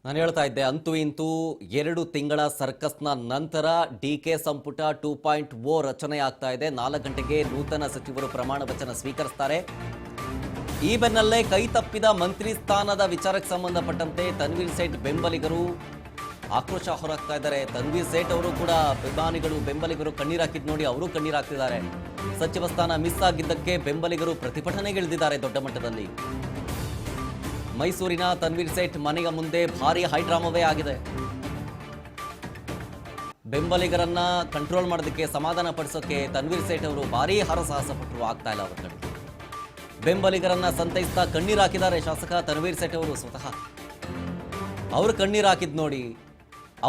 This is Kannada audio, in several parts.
ನಾನು ಹೇಳ್ತಾ ಇದ್ದೆ, ಅಂತೂ ಇಂತೂ 2 ತಿಂಗಳ ಸರ್ಕಸ್ನ ನಂತರ ಡಿಕೆ ಸಂಪುಟ 2.0 ರಚನೆ ಆಗ್ತಾ ಇದೆ. 4 ಗಂಟೆಗೆ ನೂತನ ಸಚಿವರು ಪ್ರಮಾಣ ವಚನ ಸ್ವೀಕರಿಸ್ತಾರೆ. ಈ ಬೆನ್ನಲ್ಲೇ ಕೈ ತಪ್ಪಿದ ಮಂತ್ರಿ ಸ್ಥಾನದ ವಿಚಾರಕ್ಕೆ ಸಂಬಂಧಪಟ್ಟಂತೆ ತನ್ವೀರ್ ಸೇಠ್ ಬೆಂಬಲಿಗರು ಆಕ್ರೋಶ ಹೊರಹಾಕ್ತಾ ಇದ್ದಾರೆ. ತನ್ವೀರ್ ಸೇಠ್ ಅವರು ಕೂಡ ಬೆಂಬಲಿಗರು ಕಣ್ಣೀರು ಹಾಕಿದ್ ನೋಡಿ ಅವರು ಕಣ್ಣೀರು ಹಾಕ್ತಿದ್ದಾರೆ. ಸಚಿವ ಸ್ಥಾನ ಮಿಸ್ ಆಗಿದ್ದಕ್ಕೆ ಬೆಂಬಲಿಗರು ಪ್ರತಿಭಟನೆಗಿಳಿದಿದ್ದಾರೆ ದೊಡ್ಡ ಮಟ್ಟದಲ್ಲಿ. ಮೈಸೂರಿನ ತನ್ವೀರ್ ಸೇಠ್ ಮನೆಯ ಮುಂದೆ ಭಾರಿ ಹೈಡ್ರಾಮವೇ ಆಗಿದೆ. ಬೆಂಬಲಿಗರನ್ನ ಕಂಟ್ರೋಲ್ ಮಾಡೋದಕ್ಕೆ, ಸಮಾಧಾನ ಪಡಿಸೋಕೆ ತನ್ವೀರ್ ಸೇಠ್ ಅವರು ಭಾರಿ ಹರಸಾಹಸ ಪಟ್ಟರು, ಆಗ್ತಾ ಇಲ್ಲ ಅವರ ಕಡೆ. ಬೆಂಬಲಿಗರನ್ನ ಸಂತೈಸ್ತಾ ಕಣ್ಣೀರು ಹಾಕಿದ್ದಾರೆ ಶಾಸಕ ತನ್ವೀರ್ ಸೇಠ್ ಅವರು ಸ್ವತಃ. ಅವರು ಕಣ್ಣೀರು ಹಾಕಿದ್ ನೋಡಿ,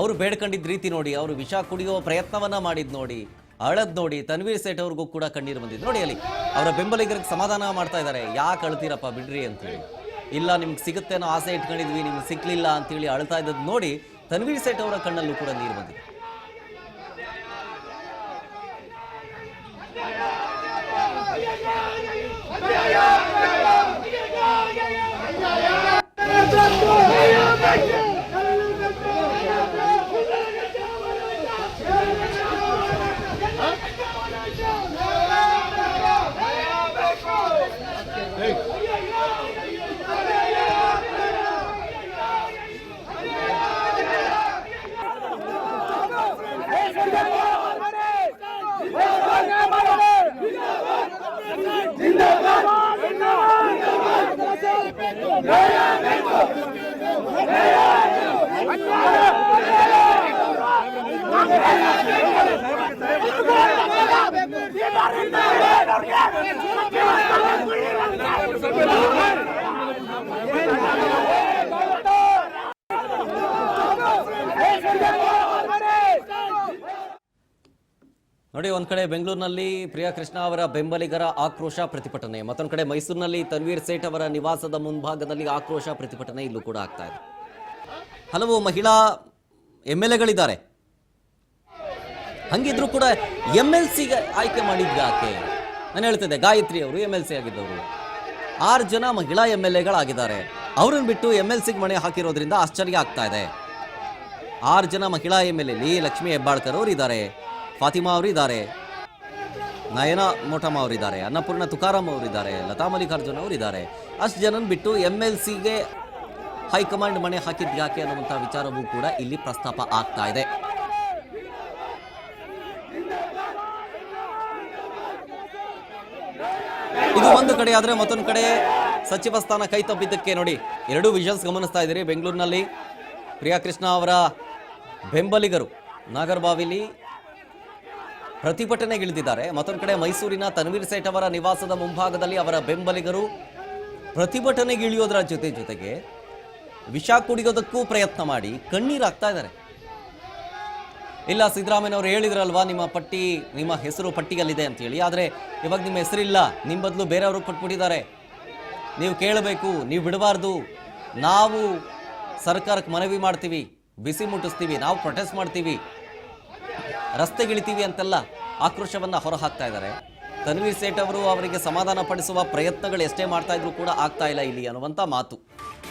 ಅವರು ಬೇಡ್ಕೊಂಡಿದ್ದ ರೀತಿ ನೋಡಿ, ಅವರು ವಿಷ ಕುಡಿಯೋ ಪ್ರಯತ್ನವನ್ನ ಮಾಡಿದ್ ನೋಡಿ, ಅಳದ್ ನೋಡಿ, ತನ್ವೀರ್ ಸೇಠ್ ಅವ್ರಿಗೂ ಕೂಡ ಕಣ್ಣೀರು ಬಂದಿದ್ದು ನೋಡಿ. ಅಲ್ಲಿ ಅವರ ಬೆಂಬಲಿಗರಿಗೆ ಸಮಾಧಾನ ಮಾಡ್ತಾ ಇದ್ದಾರೆ. ಯಾಕೆ ಅಳ್ತೀರಪ್ಪ ಬಿಡ್ರಿ ಅಂತೇಳಿ. ಇಲ್ಲ ನಿಮ್ಗೆ ಸಿಗುತ್ತೆ ಅನ್ನೋ ಆಸೆ ಇಟ್ಕೊಂಡಿದ್ವಿ, ನಿಮ್ಗೆ ಸಿಕ್ಲಿಲ್ಲ ಅಂತೇಳಿ ಅಳ್ತಾ ಇದ್ದದ್ದು ನೋಡಿ ತನ್ವೀರ್ ಸೇಠ್ ಅವರ ಕಣ್ಣಲ್ಲೂ ಕೂಡ ನೀರು ಬಂದಿದೆ. ನೋಡಿ, ಒಂದ್ ಕಡೆ ಬೆಂಗಳೂರಿನಲ್ಲಿ ಪ್ರಿಯಾ ಕೃಷ್ಣ ಅವರ ಬೆಂಬಲಿಗರ ಆಕ್ರೋಶ ಪ್ರತಿಭಟನೆ, ಮತ್ತೊಂದು ಕಡೆ ಮೈಸೂರಿನಲ್ಲಿ ತನ್ವೀರ್ ಸೇಠ್ ಅವರ ನಿವಾಸದ ಮುಂಭಾಗದಲ್ಲಿ ಆಕ್ರೋಶ ಪ್ರತಿಭಟನೆ ಇಲ್ಲೂ ಕೂಡ ಆಗ್ತಾ ಇದೆ. ಹಲವು ಮಹಿಳಾ MLAಗಳಿದ್ದಾರೆ. ಹಂಗಿದ್ರು ಕೂಡ MLCಗೆ ಆಯ್ಕೆ ಮಾಡಿದ್ ಯಾಕೆ? ನಾನು ಹೇಳ್ತಿದ್ದೆ, ಗಾಯತ್ರಿ ಅವರು MLC ಆಗಿದ್ದವರು, 6 ಜನ ಮಹಿಳಾ MLAಗಳಾಗಿದ್ದಾರೆ. ಅವ್ರನ್ನ ಬಿಟ್ಟು MLCಗೆ ಮಣೆ ಹಾಕಿರೋದ್ರಿಂದ ಆಶ್ಚರ್ಯ ಆಗ್ತಾ ಇದೆ. 6 ಜನ ಮಹಿಳಾ MLA ಲಕ್ಷ್ಮೀ ಹೆಬ್ಬಾಳ್ಕರ್ ಅವರು ಇದ್ದಾರೆ, ಫಾತಿಮಾ ಅವರು ಇದ್ದಾರೆ, ನಯನಾ ಮೋಟಮ್ಮ ಅವರಿದ್ದಾರೆ, ಅನ್ನಪೂರ್ಣ ತುಕಾರಾಮ್ ಅವರಿದ್ದಾರೆ, ಲತಾ ಮಲ್ಲಿಕಾರ್ಜುನ್ ಅವರಿದ್ದಾರೆ. ಅಷ್ಟು ಜನನ ಬಿಟ್ಟು MLCಗೆ ಹೈಕಮಾಂಡ್ ಮಣೆ ಹಾಕಿದ್ ಯಾಕೆ ಅನ್ನುವಂಥ ವಿಚಾರವೂ ಕೂಡ ಇಲ್ಲಿ ಪ್ರಸ್ತಾಪ ಆಗ್ತಾ ಇದೆ. ಇದು ಒಂದು ಕಡೆ ಆದ್ರೆ, ಮತ್ತೊಂದು ಕಡೆ ಸಚಿವ ಸ್ಥಾನ ಕೈ ತಪ್ಪಿದ್ದಕ್ಕೆ ನೋಡಿ 2 ವಿಷನ್ಸ್ ಗಮನಿಸ್ತಾ ಇದ್ದೀರಿ. ಬೆಂಗಳೂರಿನಲ್ಲಿ ಪ್ರಿಯಾ ಕೃಷ್ಣ ಅವರ ಬೆಂಬಲಿಗರು ನಾಗರಬಾವಿಲಿ ಪ್ರತಿಭಟನೆಗಿಳಿದಿದ್ದಾರೆ. ಮತ್ತೊಂದು ಕಡೆ ಮೈಸೂರಿನ ತನ್ವೀರ್ ಸೇಠ್ ಅವರ ನಿವಾಸದ ಮುಂಭಾಗದಲ್ಲಿ ಅವರ ಬೆಂಬಲಿಗರು ಪ್ರತಿಭಟನೆಗಿಳಿಯೋದರ ಜೊತೆಗೆ ವಿಷ ಕುಡಿಯೋದಕ್ಕೂ ಪ್ರಯತ್ನ ಮಾಡಿ ಕಣ್ಣೀರಾಗ್ತಾ ಇದ್ದಾರೆ. ಇಲ್ಲ, ಸಿದ್ದರಾಮಯ್ಯನವರು ಹೇಳಿದ್ರಲ್ವಾ ನಿಮ್ಮ ಹೆಸರು ಪಟ್ಟಿಯಲ್ಲಿದೆ ಅಂತ ಹೇಳಿ, ಆದರೆ ಇವಾಗ ನಿಮ್ಮ ಹೆಸರಿಲ್ಲ, ನಿಮ್ಮ ಬದಲು ಬೇರೆಯವರು ಕೊಟ್ಬಿಟ್ಟಿದ್ದಾರೆ. ನೀವು ಕೇಳಬೇಕು, ನೀವು ಬಿಡಬಾರ್ದು. ನಾವು ಸರ್ಕಾರಕ್ಕೆ ಮನವಿ ಮಾಡ್ತೀವಿ, ಬಿಸಿ ಮುಟ್ಟಿಸ್ತೀವಿ, ನಾವು ಪ್ರೊಟೆಸ್ಟ್ ಮಾಡ್ತೀವಿ, ರಸ್ತೆಗಿಳಿತೀವಿ ಅಂತೆಲ್ಲ ಆಕ್ರೋಶವನ್ನ ಹೊರಹಾಕ್ತಾ ಇದ್ದಾರೆ. ತನ್ವೀರ್ ಸೇಠ್ ಅವರು ಅವರಿಗೆ ಸಮಾಧಾನ ಪಡಿಸುವ ಪ್ರಯತ್ನಗಳು ಎಷ್ಟೇ ಮಾಡ್ತಾ ಇದ್ರು ಕೂಡ ಆಗ್ತಾ ಇಲ್ಲ ಇಲ್ಲಿ ಅನ್ನುವಂಥ ಮಾತು.